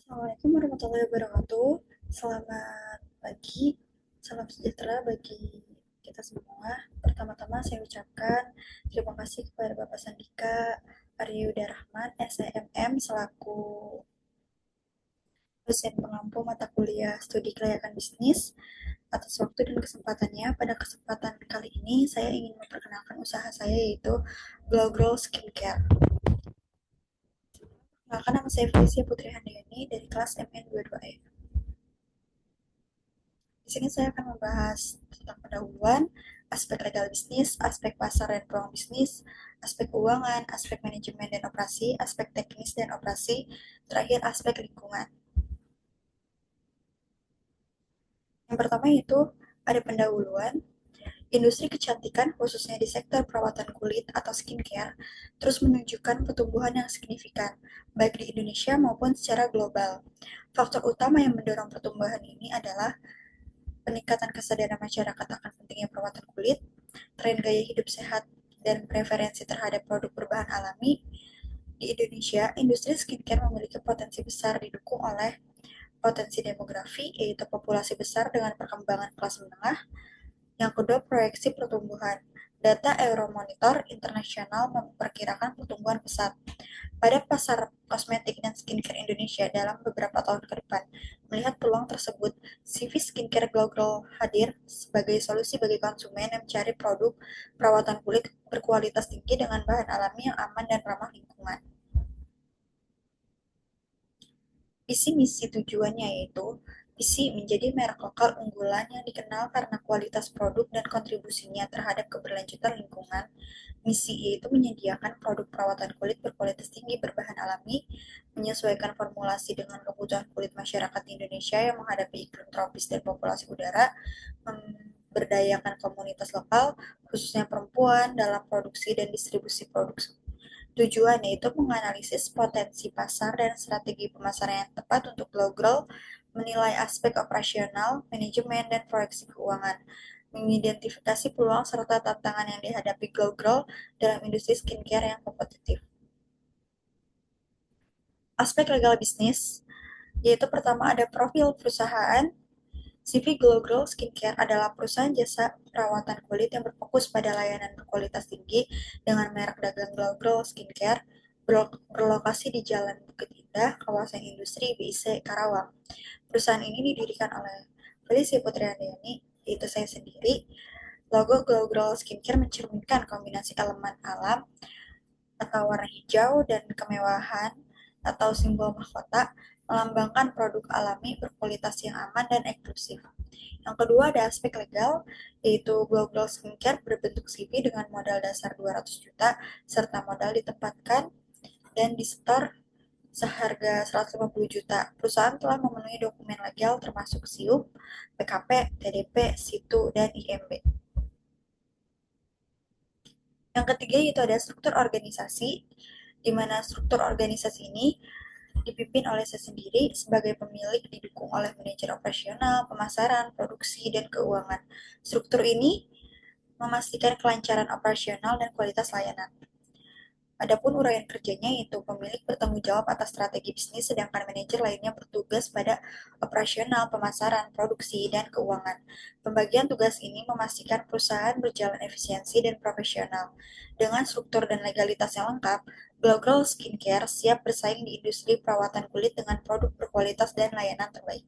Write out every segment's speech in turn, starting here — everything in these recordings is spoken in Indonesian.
Assalamualaikum warahmatullahi wabarakatuh. Selamat pagi, salam sejahtera bagi kita semua. Pertama-tama saya ucapkan terima kasih kepada Bapak Sandika Aryuda Rahman, SEMM, selaku dosen pengampu mata kuliah studi kelayakan bisnis atas waktu dan kesempatannya. Pada kesempatan kali ini, saya ingin memperkenalkan usaha saya yaitu Glow Grow Skincare. Perkenalkan, nama saya Felicia Putri Handayani dari kelas MN22E. Di sini saya akan membahas tentang pendahuluan, aspek legal bisnis, aspek pasar dan peluang bisnis, aspek keuangan, aspek manajemen dan operasi, aspek teknis dan operasi, terakhir aspek lingkungan. Yang pertama yaitu ada pendahuluan. Industri kecantikan, khususnya di sektor perawatan kulit atau skincare, terus menunjukkan pertumbuhan yang signifikan, baik di Indonesia maupun secara global. Faktor utama yang mendorong pertumbuhan ini adalah peningkatan kesadaran masyarakat akan pentingnya perawatan kulit, tren gaya hidup sehat, dan preferensi terhadap produk berbahan alami. Di Indonesia, industri skincare memiliki potensi besar didukung oleh potensi demografi, yaitu populasi besar dengan perkembangan kelas menengah. Yang kedua, proyeksi pertumbuhan. Data Euromonitor Internasional memperkirakan pertumbuhan pesat pada pasar kosmetik dan skincare Indonesia dalam beberapa tahun ke depan. Melihat peluang tersebut, CV Skincare Global hadir sebagai solusi bagi konsumen yang mencari produk perawatan kulit berkualitas tinggi dengan bahan alami yang aman dan ramah lingkungan. Visi misi tujuannya yaitu visi menjadi merek lokal unggulan yang dikenal karena kualitas produk dan kontribusinya terhadap keberlanjutan lingkungan. Misi yaitu menyediakan produk perawatan kulit berkualitas tinggi berbahan alami, menyesuaikan formulasi dengan kebutuhan kulit masyarakat Indonesia yang menghadapi iklim tropis dan populasi udara, memberdayakan komunitas lokal, khususnya perempuan, dalam produksi dan distribusi produk. Tujuannya itu menganalisis potensi pasar dan strategi pemasaran yang tepat untuk Glow Grow, menilai aspek operasional, manajemen, dan proyeksi keuangan, mengidentifikasi peluang serta tantangan yang dihadapi Glow Grow dalam industri skincare yang kompetitif. Aspek legal bisnis, yaitu pertama ada profil perusahaan. CV Glow Grow Skincare adalah perusahaan jasa perawatan kulit yang berfokus pada layanan berkualitas tinggi dengan merek dagang Glow Grow Skincare, berlokasi di Jalan Bukit Indah, kawasan industri BIC Karawang. Perusahaan ini didirikan oleh Felicia Putri Handayani, yaitu saya sendiri. Logo Glow Grow Skincare mencerminkan kombinasi elemen alam atau warna hijau dan kemewahan atau simbol mahkota, melambangkan produk alami berkualitas yang aman dan eksklusif. Yang kedua ada aspek legal, yaitu Glow Glow Skincare berbentuk CV dengan modal dasar 200 juta, serta modal ditempatkan dan disetor seharga 150 juta. Perusahaan telah memenuhi dokumen legal termasuk SIUP, PKP, TDP, SITU, dan IMB. Yang ketiga yaitu ada struktur organisasi, di mana struktur organisasi ini dipimpin oleh saya sendiri sebagai pemilik, didukung oleh manajer operasional, pemasaran, produksi, dan keuangan. Struktur ini memastikan kelancaran operasional dan kualitas layanan. Adapun uraian kerjanya yaitu pemilik bertanggung jawab atas strategi bisnis, sedangkan manajer lainnya bertugas pada operasional, pemasaran, produksi, dan keuangan. Pembagian tugas ini memastikan perusahaan berjalan efisiensi dan profesional. Dengan struktur dan legalitas yang lengkap, Global Skincare siap bersaing di industri perawatan kulit dengan produk berkualitas dan layanan terbaik.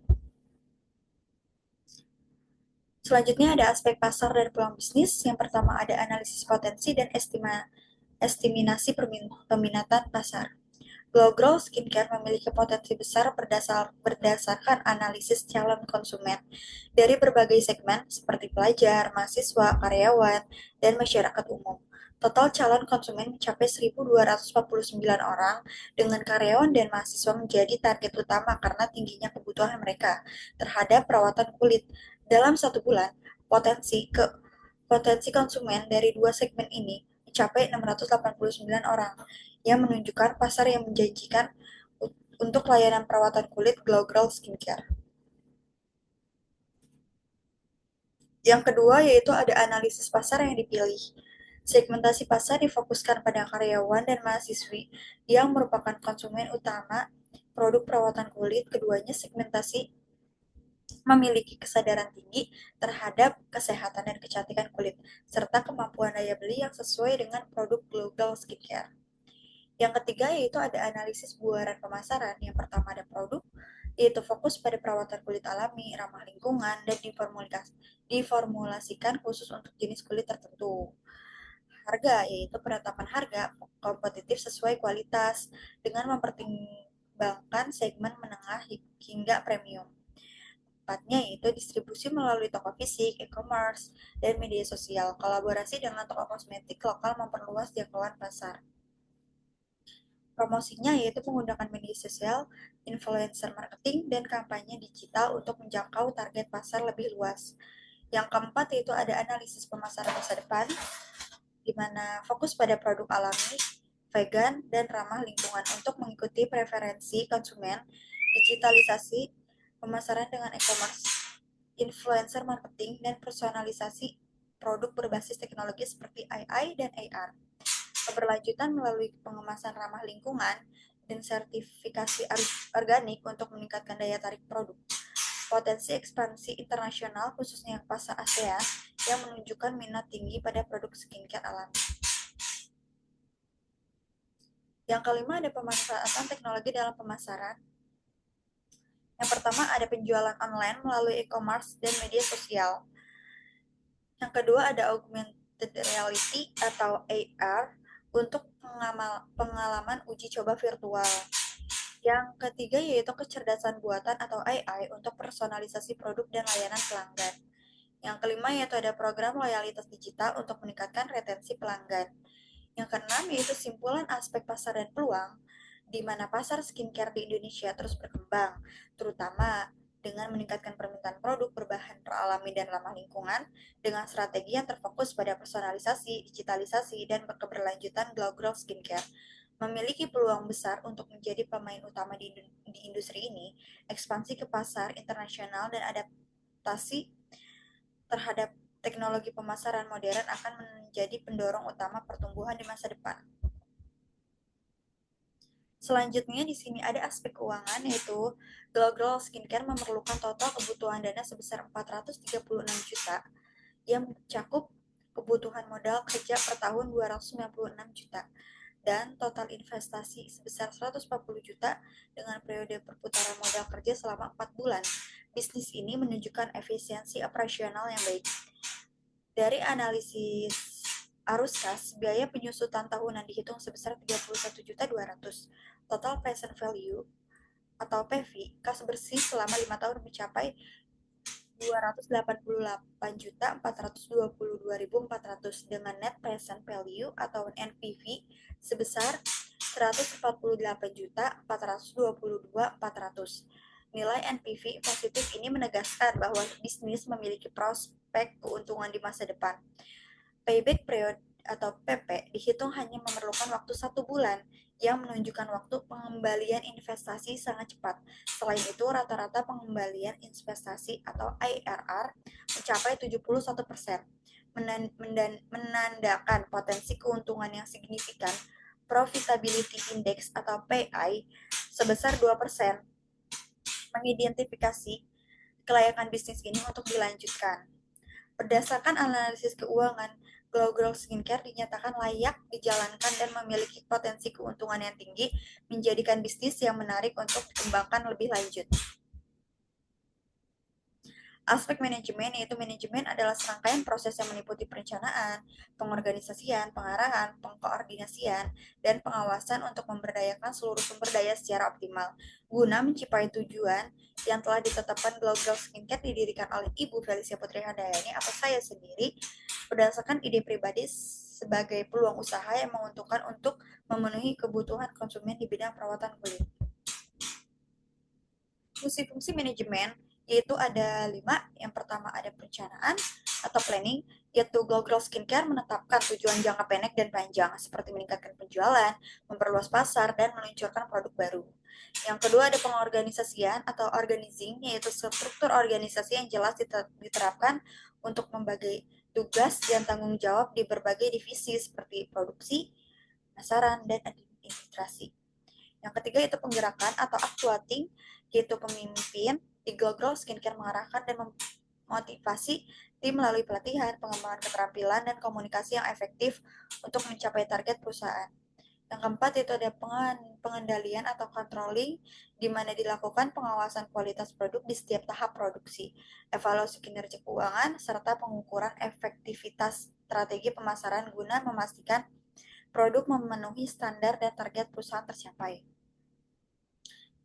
Selanjutnya ada aspek pasar dan peluang bisnis. Yang pertama ada analisis potensi dan estiminasi peminatan pasar. Glow Grow Skincare memiliki potensi besar berdasarkan analisis calon konsumen dari berbagai segmen seperti pelajar, mahasiswa, karyawan, dan masyarakat umum. Total calon konsumen mencapai 1.249 orang, dengan karyawan dan mahasiswa menjadi target utama karena tingginya kebutuhan mereka terhadap perawatan kulit. Dalam satu bulan, potensi konsumen dari dua segmen ini mencapai 689 orang, yang menunjukkan pasar yang menjanjikan untuk layanan perawatan kulit Glow Girl Skincare. Yang kedua yaitu ada analisis pasar yang dipilih. Segmentasi pasar difokuskan pada karyawan dan mahasiswi yang merupakan konsumen utama produk perawatan kulit, keduanya segmentasi memiliki kesadaran tinggi terhadap kesehatan dan kecantikan kulit, serta kemampuan daya beli yang sesuai dengan produk global skincare. Yang ketiga yaitu ada analisis buaran pemasaran. Yang pertama ada produk, yaitu fokus pada perawatan kulit alami, ramah lingkungan, dan diformulasikan khusus untuk jenis kulit tertentu. Harga, yaitu penetapan harga kompetitif sesuai kualitas dengan mempertimbangkan segmen menengah hingga premium. Tepatnya yaitu distribusi melalui toko fisik, e-commerce, dan media sosial. Kolaborasi dengan toko kosmetik lokal memperluas jangkauan pasar. Promosinya yaitu menggunakan media sosial, influencer marketing, dan kampanye digital untuk menjangkau target pasar lebih luas. Yang keempat yaitu ada analisis pemasaran masa depan, di mana fokus pada produk alami, vegan, dan ramah lingkungan untuk mengikuti preferensi konsumen, digitalisasi, pemasaran dengan e-commerce, influencer marketing, dan personalisasi produk berbasis teknologi seperti AI dan AR. Keberlanjutan melalui pengemasan ramah lingkungan dan sertifikasi organik untuk meningkatkan daya tarik produk. Potensi ekspansi internasional khususnya yang pasar ASEAN yang menunjukkan minat tinggi pada produk skincare alami. Yang kelima ada pemanfaatan teknologi dalam pemasaran. Yang pertama ada penjualan online melalui e-commerce dan media sosial. Yang kedua ada augmented reality atau AR untuk pengalaman uji coba virtual. Yang ketiga yaitu kecerdasan buatan atau AI untuk personalisasi produk dan layanan pelanggan. Yang kelima yaitu ada program loyalitas digital untuk meningkatkan retensi pelanggan. Yang keenam yaitu simpulan aspek pasar dan peluang, di mana pasar skincare di Indonesia terus berkembang, terutama dengan meningkatkan permintaan produk berbahan alami dan ramah lingkungan dengan strategi yang terfokus pada personalisasi, digitalisasi, dan keberlanjutan global skincare. Memiliki peluang besar untuk menjadi pemain utama di industri ini, ekspansi ke pasar internasional dan adaptasi terhadap teknologi pemasaran modern akan menjadi pendorong utama pertumbuhan di masa depan. Selanjutnya di sini ada aspek keuangan yaitu global skincare memerlukan total kebutuhan dana sebesar 436 juta yang mencakup kebutuhan modal kerja per tahun 296 juta dan total investasi sebesar 140 juta dengan periode perputaran modal kerja selama 4 bulan. Bisnis ini menunjukkan efisiensi operasional yang baik. Dari analisis arus kas, biaya penyusutan tahunan dihitung sebesar 31.200. Total present value atau PV kas bersih selama 5 tahun mencapai 288.422.400 dengan net present value atau NPV sebesar 148.422.400. Nilai NPV positif ini menegaskan bahwa bisnis memiliki prospek keuntungan di masa depan. Payback period atau PP dihitung hanya memerlukan waktu 1 bulan yang menunjukkan waktu pengembalian investasi sangat cepat. Selain itu, rata-rata pengembalian investasi atau IRR mencapai 71%, menandakan potensi keuntungan yang signifikan. Profitability Index atau PI sebesar 2%, mengidentifikasi kelayakan bisnis ini untuk dilanjutkan. Berdasarkan analisis keuangan, global skincare dinyatakan layak dijalankan dan memiliki potensi keuntungan yang tinggi, menjadikan bisnis yang menarik untuk dikembangkan lebih lanjut. Aspek manajemen yaitu manajemen adalah serangkaian proses yang meliputi perencanaan, pengorganisasian, pengarahan, pengkoordinasian, dan pengawasan untuk memberdayakan seluruh sumber daya secara optimal. Guna mencapai tujuan yang telah ditetapkan, Global Skincare didirikan oleh Ibu Felicia Putri Handayani atau saya sendiri berdasarkan ide pribadi sebagai peluang usaha yang menguntungkan untuk memenuhi kebutuhan konsumen di bidang perawatan kulit. Fungsi-fungsi manajemen yaitu ada 5. Yang pertama ada perencanaan atau planning, yaitu global skincare menetapkan tujuan jangka pendek dan panjang seperti meningkatkan penjualan, memperluas pasar, dan meluncurkan produk baru. Yang kedua ada pengorganisasian atau organizing, yaitu struktur organisasi yang jelas diterapkan untuk membagi tugas dan tanggung jawab di berbagai divisi seperti produksi, pemasaran, dan administrasi. Yang ketiga itu penggerakan atau actuating, yaitu pemimpin di global skincare mengarahkan dan memotivasi tim melalui pelatihan, pengembangan keterampilan, dan komunikasi yang efektif untuk mencapai target perusahaan. Yang keempat itu ada pengendalian atau controlling, di mana dilakukan pengawasan kualitas produk di setiap tahap produksi, evaluasi kinerja keuangan, serta pengukuran efektivitas strategi pemasaran guna memastikan produk memenuhi standar dan target perusahaan tercapai.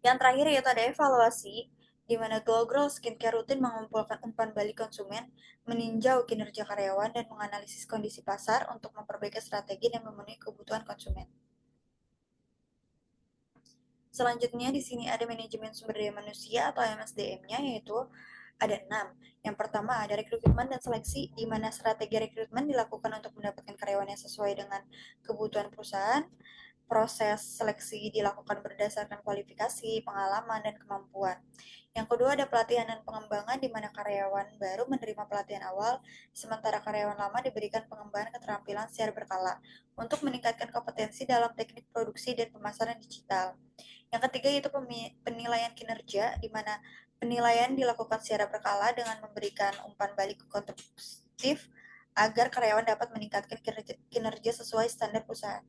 Yang terakhir yaitu ada evaluasi, di mana Global Skincare rutin mengumpulkan umpan balik konsumen, meninjau kinerja karyawan, dan menganalisis kondisi pasar untuk memperbaiki strategi dan memenuhi kebutuhan konsumen. Selanjutnya di sini ada manajemen sumber daya manusia atau MSDM-nya, yaitu ada 6. Yang pertama ada rekrutmen dan seleksi, di mana strategi rekrutmen dilakukan untuk mendapatkan karyawan yang sesuai dengan kebutuhan perusahaan. Proses seleksi dilakukan berdasarkan kualifikasi, pengalaman, dan kemampuan. Yang kedua ada pelatihan dan pengembangan, di mana karyawan baru menerima pelatihan awal, sementara karyawan lama diberikan pengembangan keterampilan secara berkala untuk meningkatkan kompetensi dalam teknik produksi dan pemasaran digital. Yang ketiga yaitu penilaian kinerja, di mana penilaian dilakukan secara berkala dengan memberikan umpan balik konstruktif agar karyawan dapat meningkatkan kinerja sesuai standar perusahaan.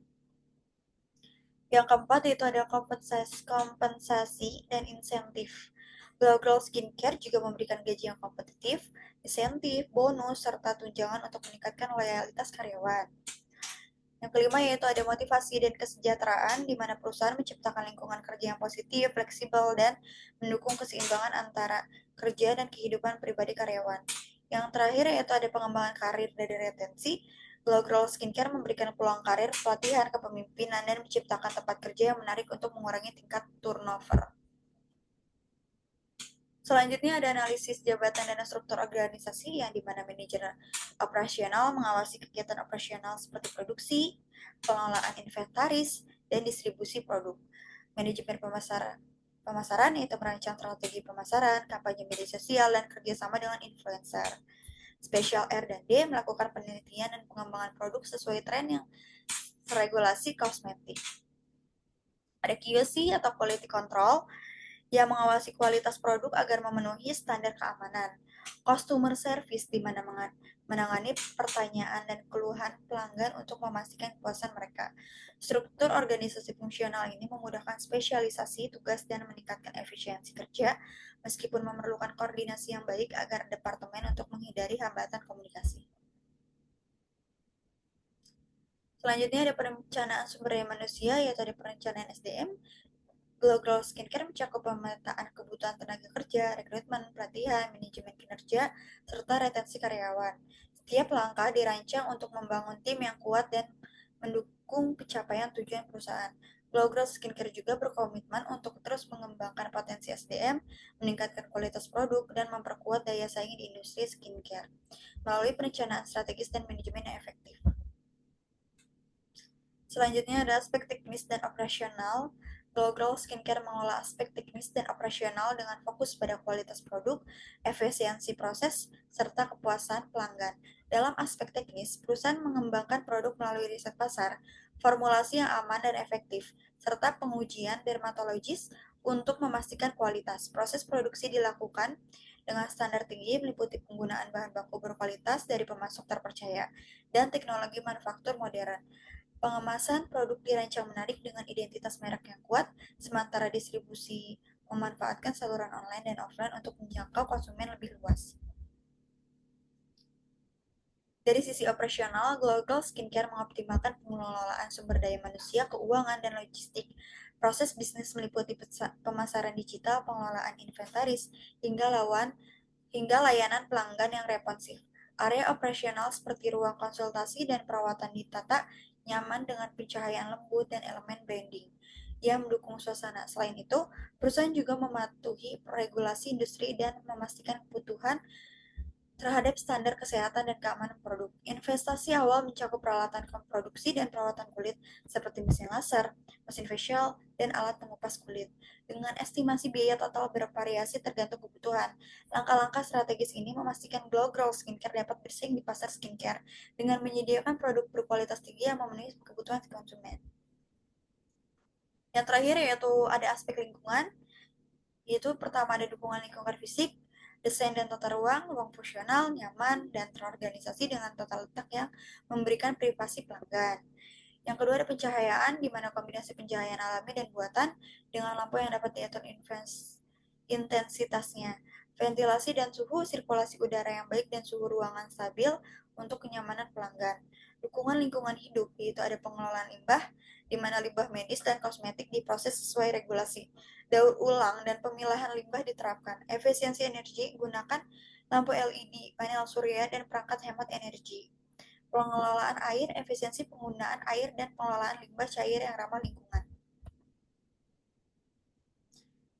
Yang keempat yaitu ada kompensasi dan insentif. Global Skincare juga memberikan gaji yang kompetitif, insentif, bonus, serta tunjangan untuk meningkatkan loyalitas karyawan. Yang kelima yaitu ada motivasi dan kesejahteraan, di mana perusahaan menciptakan lingkungan kerja yang positif, fleksibel, dan mendukung keseimbangan antara kerja dan kehidupan pribadi karyawan. Yang terakhir yaitu ada pengembangan karir dan retensi. Global Skincare memberikan peluang karir, pelatihan kepemimpinan, dan menciptakan tempat kerja yang menarik untuk mengurangi tingkat turnover. Selanjutnya ada analisis jabatan dan struktur organisasi, yang dimana manajer operasional mengawasi kegiatan operasional seperti produksi, pengelolaan inventaris, dan distribusi produk. Manajemen pemasaran yaitu merancang strategi pemasaran, kampanye media sosial, dan kerjasama dengan influencer. Special R dan D melakukan penelitian dan pengembangan produk sesuai tren yang regulasi kosmetik. Ada QC atau Quality Control yang mengawasi kualitas produk agar memenuhi standar keamanan. Customer Service di mana menangani pertanyaan dan keluhan pelanggan untuk memastikan kepuasan mereka. Struktur organisasi fungsional ini memudahkan spesialisasi tugas dan meningkatkan efisiensi kerja, meskipun memerlukan koordinasi yang baik agar departemen untuk menghindari hambatan komunikasi. Selanjutnya ada perencanaan sumber daya manusia, yaitu ada perencanaan SDM. Global Skincare mencakup pemetaan kebutuhan tenaga kerja, rekrutmen, pelatihan, manajemen kinerja, serta retensi karyawan. Setiap langkah dirancang untuk membangun tim yang kuat dan mendukung pencapaian tujuan perusahaan. Global Skincare juga berkomitmen untuk terus mengembangkan potensi SDM, meningkatkan kualitas produk, dan memperkuat daya saing di industri skincare melalui perencanaan strategis dan manajemen yang efektif. Selanjutnya ada aspek teknis dan operasional. Global Skincare mengolah aspek teknis dan operasional dengan fokus pada kualitas produk, efisiensi proses, serta kepuasan pelanggan. Dalam aspek teknis, perusahaan mengembangkan produk melalui riset pasar, formulasi yang aman dan efektif, serta pengujian dermatologis untuk memastikan kualitas. Proses produksi dilakukan dengan standar tinggi, meliputi penggunaan bahan baku berkualitas dari pemasok terpercaya dan teknologi manufaktur modern. Pengemasan produk dirancang menarik dengan identitas merek yang kuat, sementara distribusi memanfaatkan saluran online dan offline untuk menjangkau konsumen lebih luas. Dari sisi operasional, Global Skincare mengoptimalkan pengelolaan sumber daya manusia, keuangan, dan logistik. Proses bisnis meliputi pemasaran digital, pengelolaan inventaris, hingga layanan pelanggan yang responsif. Area operasional seperti ruang konsultasi dan perawatan ditata nyaman dengan pencahayaan lembut dan elemen branding yang mendukung suasana. Selain itu, perusahaan juga mematuhi regulasi industri dan memastikan kebutuhan terhadap standar kesehatan dan keamanan produk. Investasi awal mencakup peralatan produksi dan perawatan kulit seperti mesin laser, mesin facial, dan alat pengupas kulit. Dengan estimasi biaya total bervariasi tergantung kebutuhan, langkah-langkah strategis ini memastikan Global Skincare dapat bersaing di pasar skincare dengan menyediakan produk berkualitas tinggi yang memenuhi kebutuhan konsumen. Yang terakhir yaitu ada aspek lingkungan, yaitu pertama ada dukungan lingkungan fisik, desain dan tata ruang, ruang fungsional, nyaman, dan terorganisasi dengan tata letak yang memberikan privasi pelanggan. Yang kedua ada pencahayaan, di mana kombinasi pencahayaan alami dan buatan dengan lampu yang dapat diatur intensitasnya. Ventilasi dan suhu, sirkulasi udara yang baik dan suhu ruangan stabil untuk kenyamanan pelanggan. Dukungan lingkungan hidup, yaitu ada pengelolaan limbah, di mana limbah medis dan kosmetik diproses sesuai regulasi. Daur ulang dan pemilahan limbah diterapkan. Efisiensi energi, gunakan lampu LED, panel surya, dan perangkat hemat energi. Pengelolaan air, efisiensi penggunaan air, dan pengelolaan limbah cair yang ramah lingkungan.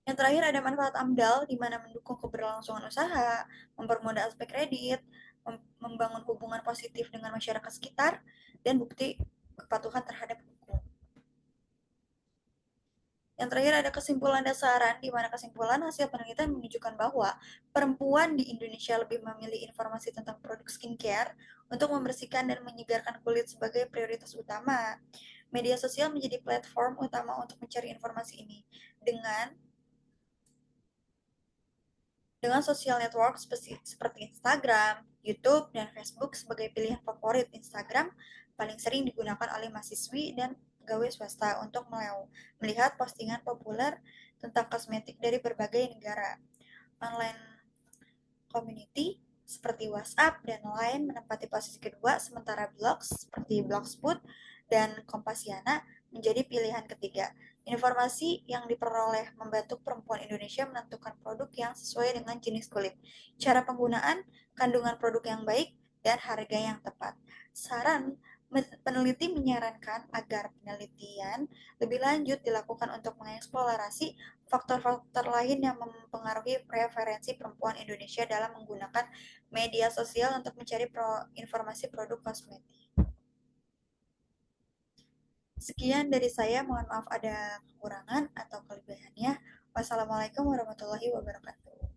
Yang terakhir ada manfaat AMDAL, di mana mendukung keberlangsungan usaha, mempermudah aspek kredit, membangun hubungan positif dengan masyarakat sekitar, dan bukti kepatuhan terhadap hukum. Yang terakhir ada kesimpulan dasaran, di mana kesimpulan hasil penelitian menunjukkan bahwa perempuan di Indonesia lebih memilih informasi tentang produk skincare untuk membersihkan dan menyegarkan kulit sebagai prioritas utama. Media sosial menjadi platform utama untuk mencari informasi ini dengan social network seperti Instagram, YouTube, dan Facebook sebagai pilihan favorit. Instagram paling sering digunakan oleh mahasiswi dan pegawai swasta untuk melihat postingan populer tentang kosmetik dari berbagai negara. Online community seperti WhatsApp dan lain menempati posisi kedua, sementara blogs seperti Blogspot dan Kompasiana menjadi pilihan ketiga. Informasi yang diperoleh membantu perempuan Indonesia menentukan produk yang sesuai dengan jenis kulit, cara penggunaan, kandungan produk yang baik, dan harga yang tepat. Saran peneliti menyarankan agar penelitian lebih lanjut dilakukan untuk mengeksplorasi faktor-faktor lain yang mempengaruhi preferensi perempuan Indonesia dalam menggunakan media sosial untuk mencari informasi produk kosmetik. Sekian dari saya, mohon maaf ada kekurangan atau kelebihannya. Wassalamualaikum warahmatullahi wabarakatuh.